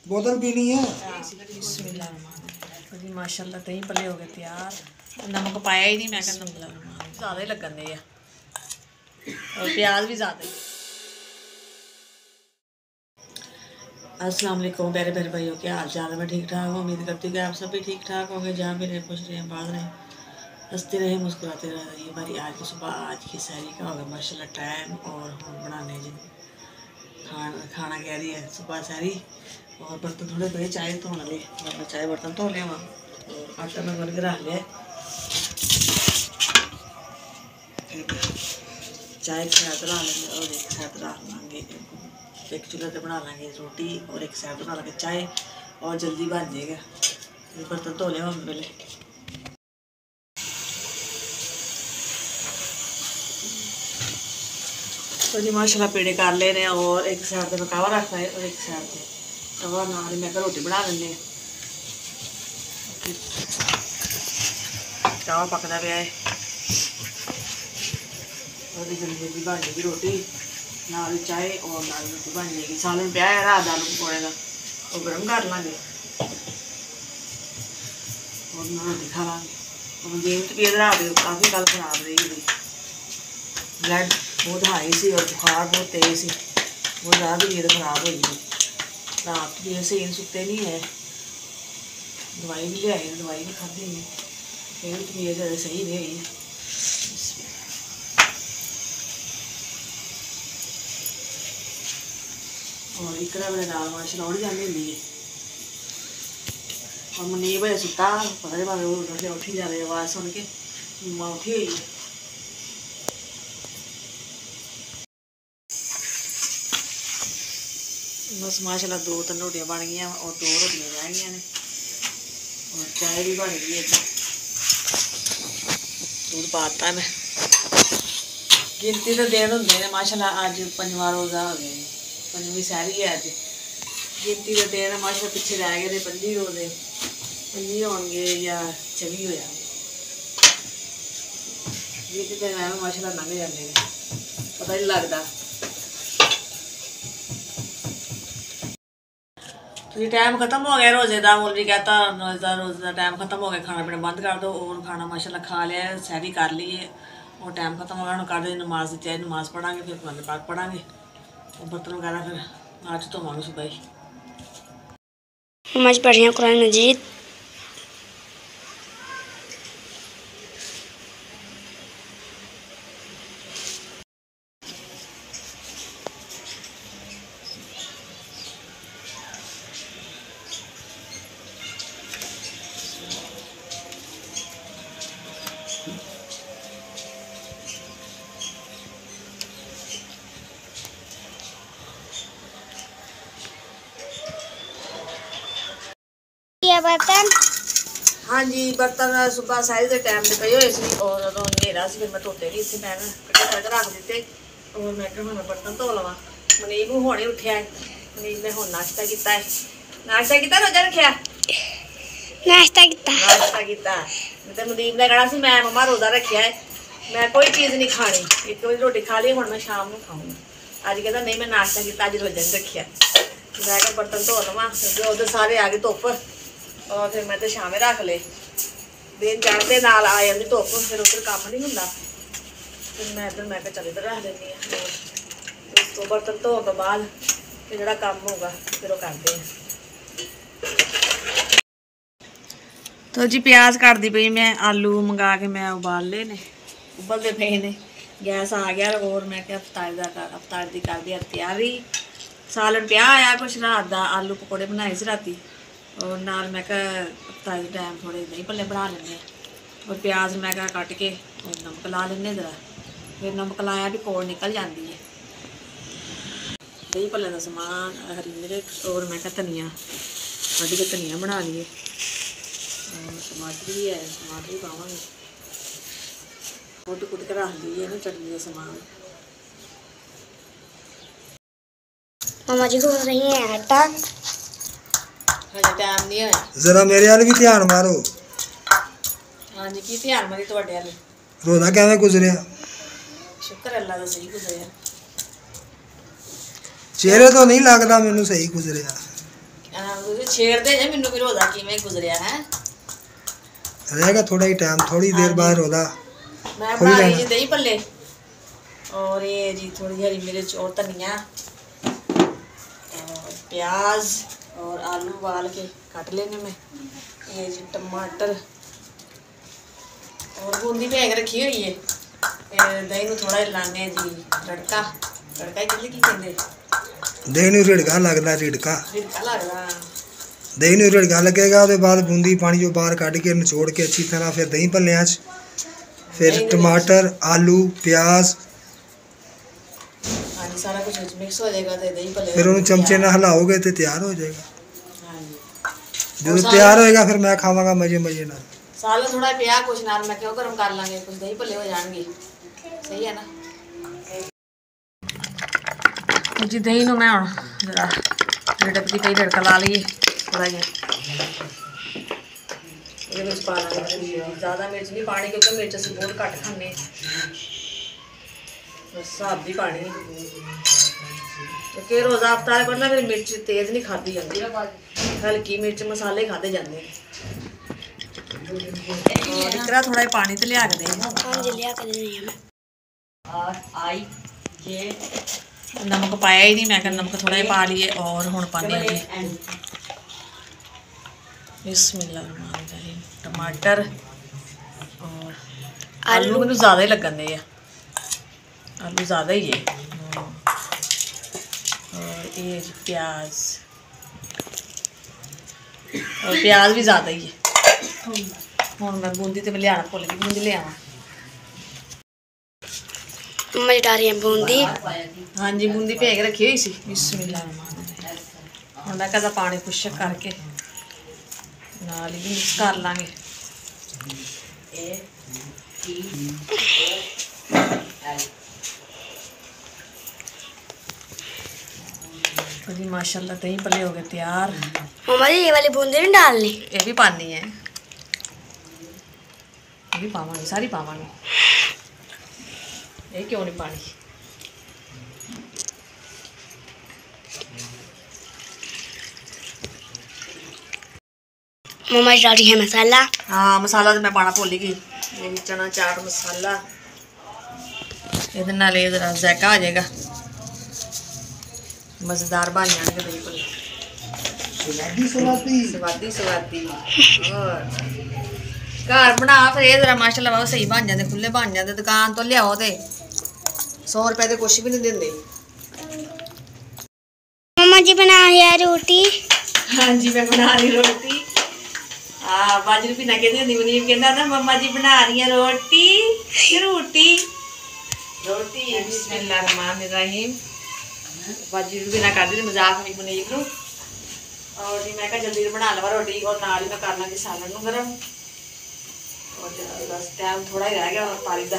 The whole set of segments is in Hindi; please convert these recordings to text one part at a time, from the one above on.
बोतल पीनी है। बिस्मिल्लाह माशाल्लाह दही भले हो गए तैयार। नमक पाया ही नहीं, मैं क्या नमक ज़्यादा ही लगन दे और प्याज भी ज़्यादा ही। अस्सलाम वालेकुम प्यारे प्यारे भाइयों, क्या हाल चाल है? मैं ठीक ठाक हूँ, उम्मीद करती हूँ कि आप सभी ठीक ठाक होंगे। जहाँ भी रहे खुश रहें, बात रहें, हंसते रहे, मुस्कुराते रहे। ये हमारी आज की सुबह, आज की सहरी का होगा माशाल्लाह टाइम। और हम बनाने जी खाना कह रही है सुबह सहरी। और बर्तन थोड़े पे चाय धोने ले, मैं चाय बर्तन धो लिया वहाँ और आटा मैं गुन के रख लिया। चाय एक साइड ला लेंगे और एक साइड रख लेंगे, एक चूल्हे पर बना लेंगे रोटी और एक साइड बना लेंगे चाय, और जल्दी बन जाएगा। बर्तन धो लिया हम पहले। तो जी माशाल्लाह पेड़े कर ले रहे हैं और एक साइड पे कावा रखना है और एक साइड पे तवा नाल मैं रोटी बना लेंगे। कावा पकता पे है और जल्दी जल्दी बन जाएगी रोटी, नाल चाय और नाल रोटी बन जाएगी। सालन पे है रात आलू पकौड़े का, वो गर्म कर लेंगे और रोटी खा लेंगे। और गेम तो भी रात काफ़ी कल खराब रही थी, ब्लड बहुत हाई सी और बुखार बहुत तेज सी, बहुत ज़्यादा तबीयत खराब हो गई। रात भी ऐसे इन सुते नहीं है, दवाई भी ले आई, दवाई भी खाधी नहीं, फिर तबीयत ज़्यादा सही नहीं हुई। और एक बड़े नाल माशाल्लाह उड़ जाती होंगी है। और मुनीब है सुता, पता नहीं भावे उठी जा रही आवाज़ सुन के मम्मा उठी हुई है। बस माशाल्लाह 2-3 रोटियां बन गई और 2 रोटियां रह गई ने और चाय भी बन गई है। दूध पाता मैं, गिनती तो दिन होंगे ने माशाल्लाह। अज 5वां रोज़ा हो गया, 5वीं सहरी है अज। गिनती के दिन माशाल्लाह पिछे रह गए 25 रोज़े, 25 होंगे या 24 हो जाए। गिनती दिन माशाल्लाह लंघ जाते हैं, पता नहीं लगता। तो ये टाइम खत्म हो गया रोज़े का, मौलवी कहता रोज़े का टाइम खत्म हो गया, खाना पीना बंद कर दो। और खाना माशाल्लाह खा लिया, सहरी कर ली है और टाइम खत्म हो गया। हम कर दे नमाज दी, नमाज पढ़ांगे, फिर कुरान पाक पढ़ांगे और बर्तन वगैरह फिर आज धोवांगे सुबह ही। नमाज पढ़िए कुरान मजीद। बर्तन हाँ जी, बर्तन सुबह सारे के टाइम से पे हुए सी और उदों अंधेरा से फिर मैं धोते नहीं, इतने मैं कट्ठे करके रख दिते। और मैं क्या मैं बर्तन धो लवा। मनीब हुणे उठिया है, मनीब ने हुण नाश्ता किया है। नाश्ता किया, रोजा रखिया, नाश्ता किया। तो मनीब ने कहना सी मैं मम्मा रोजा रखिया है, मैं कोई चीज़ नहीं खानी, एक बजे रोटी खा ली, हुण मैं शाम को खाऊंगी। अज कहता नहीं मैं नाश्ता किया, अज रोजा नहीं रखिया। मैं क्या बर्तन धो लवा, उधर सारे आ गए धुप और फिर मैं तो शामे रख ले। दिन चढ़ते नाल आ जाती धुप, फिर उधर काम नहीं होंदा। फिर मैं इधर मैं चल इधर रख देनी है। उस तो बर्तन धोने तो बाद फिर जो काम होगा फिर वो करते हैं। तो जी प्याज करती पई मैं, आलू मंगा के मैं उबाल ले ने, उबलते पे ने, गैस आ गया। और मैं क्या अफ्तार की कर दी तैयारी। सालन पिया आया कुछ रात का, आलू पकौड़े बनाए से राती और नाल मैं क्या अफ्तारी टाइम थोड़े दही भल्ले बना लेंगे। और प्याज मैं क्या कट के और नमक ला लेने जरा, फिर नमक लाया भी कोड़ निकल जाती है। दही भल्ले का समान, हरी मिर्च और मैं क्या धनिया कट के धनिया बना लिए और टमाटर भी है, टमाटर भी पावांगे। कुट के रख दिए ना चटनी का समान। मामा जी घोल रही हैं आटा। हजे टाइम नहीं है, जरा मेरे वाल भी ध्यान मारो। हाँ जी, की ध्यान मारी तुहाडे वाल? रोजा कैਵੇਂ गुजरिया? शुक्र अल्लाह का सही गुजरिया। चेहरे तो नहीं लगता मैनू सही गुजरिया। ਤੁਸੀਂ ਛੇੜਦੇ ਜੇ ਮੈਨੂੰ ਵੀ ਰੋਜ਼ਾ ਕਿਵੇਂ ਗੁਜ਼ਰਿਆ ਹੈ। रहेगा थोड़ा ही टाइम, थोड़ी देर बाद रोजा मैं खोल बना रही लेना। जी दही भल्ले और ये जी थोड़ी हरी मिर्च और धनिया और प्याज और आलू उबाल के काट लेने में, ये जी टमाटर और बूंदी भैग रखी हुई है। फिर दही में थोड़ा लाने जी तड़का तड़का ही कहते की कहते दही नूं रिड़का लगदा, रिड़का रिड़का लगदा। दही नूं रिड़का लगेगा, उसके बाद बूंदी पानी जो बाहर कढ़ के निचोड़ के अच्छी तरह फिर दही भल्लियां च फिर टमाटर आलू प्याज हाँ जी सारा कुछ मिक्स हो जाएगा तो दही भल्ले फिर उन्हें चमचे नाल हिलाओगे तो तैयार हो जाएगा। हाँ जी जो तैयार होएगा फिर मैं खावांगा मजे मजे नाल। साल थोड़ा पिया कुछ नाल मैं क्यों गर्म कर लांगे, कुछ दही भल्ले हो जाएंगे, सही है ना जी। दही नूं मैं हुण जरा रिड़कदी पई रिड़का ला लईए थोड़ा जिहा ਇਹਦੇ ਵਿੱਚ ਪਾ ਲਾਂਗੇ। ज़्यादा मिर्च नहीं पानी क्योंकि मिर्च ਅਸੀਂ बहुत घट खाने, बस हिसाब दी पानी क्योंकि रोज़ा अफ्तार करना फिर मिर्च तेज़ नहीं खाधी जाती, हल्की मिर्च मसाले खाते जाते हैं। और इतना थोड़ा पानी तो लिया के दे आई ये नमक पाया ही नहीं, मैं क्या नमक थोड़ा पा लिए और हुण पाने बिस्मिल्लाहिर्रहमानिर्रहीम। टमाटर और आलू मैनू ज़्यादा ही लगन दे, आलू ज़्यादा ही है। और ये प्याज और प्याज भी ज़्यादा ही है। हुण मैं बूंदी तो मैं लियाना भुल गई, बूंदी ले आवां। मैं डाल रही हूँ बूंदी। हाँ जी बूंदी भेग रखी हुई सी। बिस्मिल्लाहिर्रहमानिर्रहीम। हुण मैं कहता पानी खुशक करके नाल ही मिक्स कर लांगे। तो जी माशाल्लाह दही भल्ले हो गए तैयार। मम्मा जी ये वाली बूंदी नहीं डालनी? ये भी पानी है, ये भी पावांगे, सारी पावांगे। ये क्यों नहीं पानी? मम्मा जी डाल रही है मसाला। हाँ मसाला तो मैं पाना भुल ही गई। ये चना चाट मसाला ये नाल जरा जायका आ जाएगा, मज़ेदार बन जाएंगे दही भल्ले, स्वादी स्वादी। और घर बना फिर ये जरा माशाल्लाह बहुत सही बन जाते, खुले बन जाते। दुकान तो लियाओ तो 100 रुपए तो कुछ भी नहीं देंगे। मम्मा जी बना रही है रोटी। हाँ जी मैं बना रही रोटी। हाँ बाजरू भी ना कहते मुनीब कहता ना मम्मा जी बना रही है रोटी रोटी रोटी। बिस्मिल्लाहिर्रहमानिर्रहीम। बाजरू भी ना कर दी मजाक नहीं मुनीब नूं। और जी मैं क्या जल्दी बना लवा रोटी और नाल ही मैं कर लाँगी सालन नूं गरम। और बस टाइम थोड़ा ही रह गया तारी का।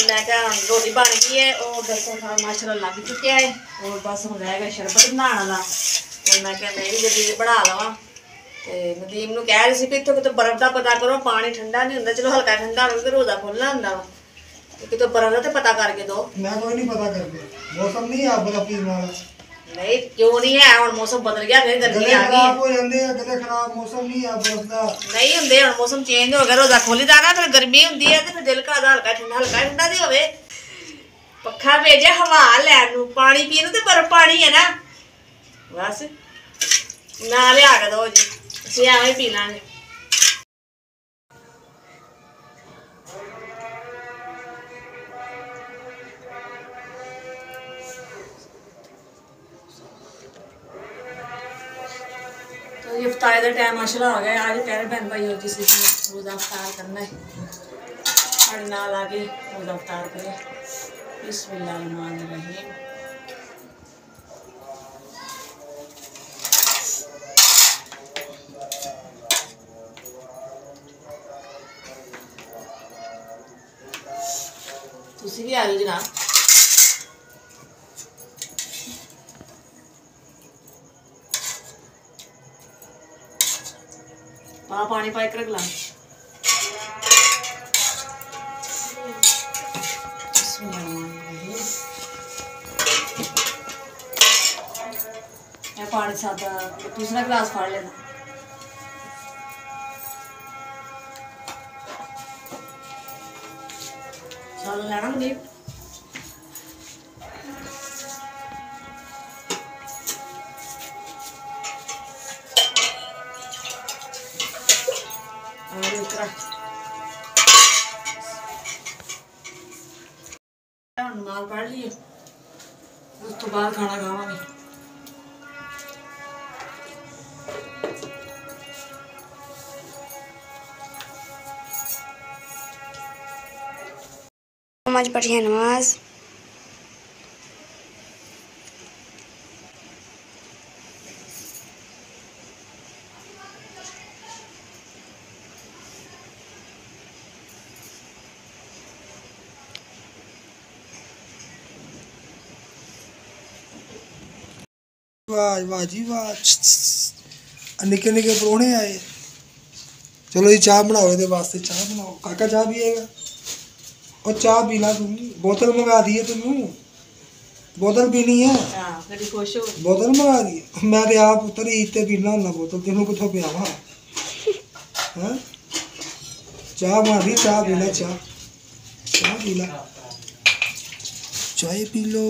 मैं क्या रोटी बन गई है और दस्तरखान माशाल्लाह लग चुके है और बस हम रहेगा शरबत बनाने वाला। और मैं क्या मैं भी जल्दी बना लवा। तो नदीम नूं कह रही सी कि इत्थों कितों बर्फ का पता करो, पानी ठंडा नहीं होंदा, चलो हल्का ठंडा हो तो रोज़ा खोलना होंदा वा, कितों बर्फ का तो पता करके दो। मैं कोई नहीं पता करके, मौसम नहीं है बर्फ पीने वाला। नहीं क्यों नहीं है, हुण मौसम बदल गया, फिर गर्मी गले आ गई खराब हो जाते हैं, गले खराब मौसम नहीं है बर्फ का। नहीं होंदे, हुण मौसम चेंज हो गया, रोज़ा खोली जाना फिर गर्मी होंदी है तो फिर दिल करदा हल्का ठंडा दी होवे। पक्खा भेजे हवा लैन नूं, पानी पीन ते बर्फ पानी है ना, बस ना लिया के दो जी, असीं एवें ही पी लांगे। तो ये इफ्तार का टाइम माशाल्लाह हो गया। आज कह रहे बहन भाई हो जिसने रोज़ा इफ्तार करना है साढ़े नाल आके रोज़ा इफ्तार करे। बिस्मिल्लाहिर्रहमानिर्रहीम। तुसी भी आ जाओ जनाब। पानी पाई कर गिलास। पानी सादा दूसरा गिलास फाड़ लेना। चल लेना मुझे नमाज पढ़ लिए उस तो बाद खाना खावांगे। नमाज पढ़ी है नमाज। वाह वाह जी वाह, निके निके परौने आए। चलो जी चाह बनाओ, ये वास्ते चाह बनाओ। काका चाह पिएगा? और चाह पीना तुम, बोतल मंगा दी है तुम, बोतल पीनी है? खुश हो बोतल मंगा दी? मैं तो आप पुत्र ईद पीना होना बोतल, तेनों कितों पियावा है? चाह बना दी, चाह पीना, चाह चाह पी ला, चाय पी लो।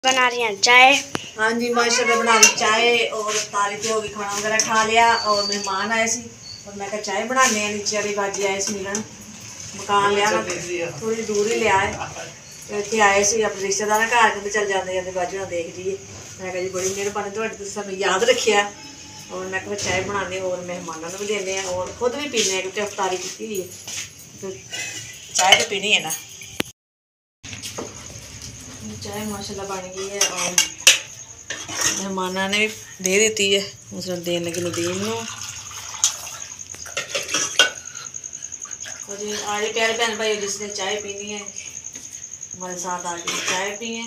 बना रही हैं चाय। हाँ जी माशाल्लाह बना ली चाय और तारी तो होगी, खाना वगैरह खा लिया और मेहमान आए सी और मैं चाय बनाने हैं। नीचे वाली बाजी आए सी मिलन, मकान लिया ना थोड़ी दूर ही लिया है, तो इतने आए सी अपने रिश्तेदार घर कहते चल जाते जाते बाजू ना देख जाइए। मैं कहा जी बड़ी मेहरबानी तुहाडी, तुसीं सानूं याद रखिया। और मैं कहा चाय बनाने और मेहमानों को भी देने और खुद भी पीने क्योंकि अफ्तारी की हुई है, तो चाय तो पीनी है ना। चाय माशाल्लाह बन गई है और मेहमाना ने भी दे देती है, उसने देने लगे नदीम को। और जी आज प्यारे बहन भाई जिसने चाय पीनी है हमारे साथ आके चाय पिए।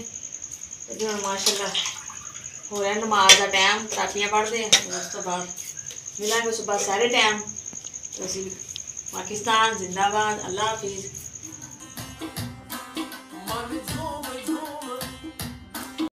तो जी हम माशाल्लाह हो रहा है नमाज का टाइम, ताकियाँ पढ़ते हैं उस तो बाद मिलेंगे सुबह सारे टाइम। तो असी पाकिस्तान जिंदाबाद, अल्लाह हाफिज़।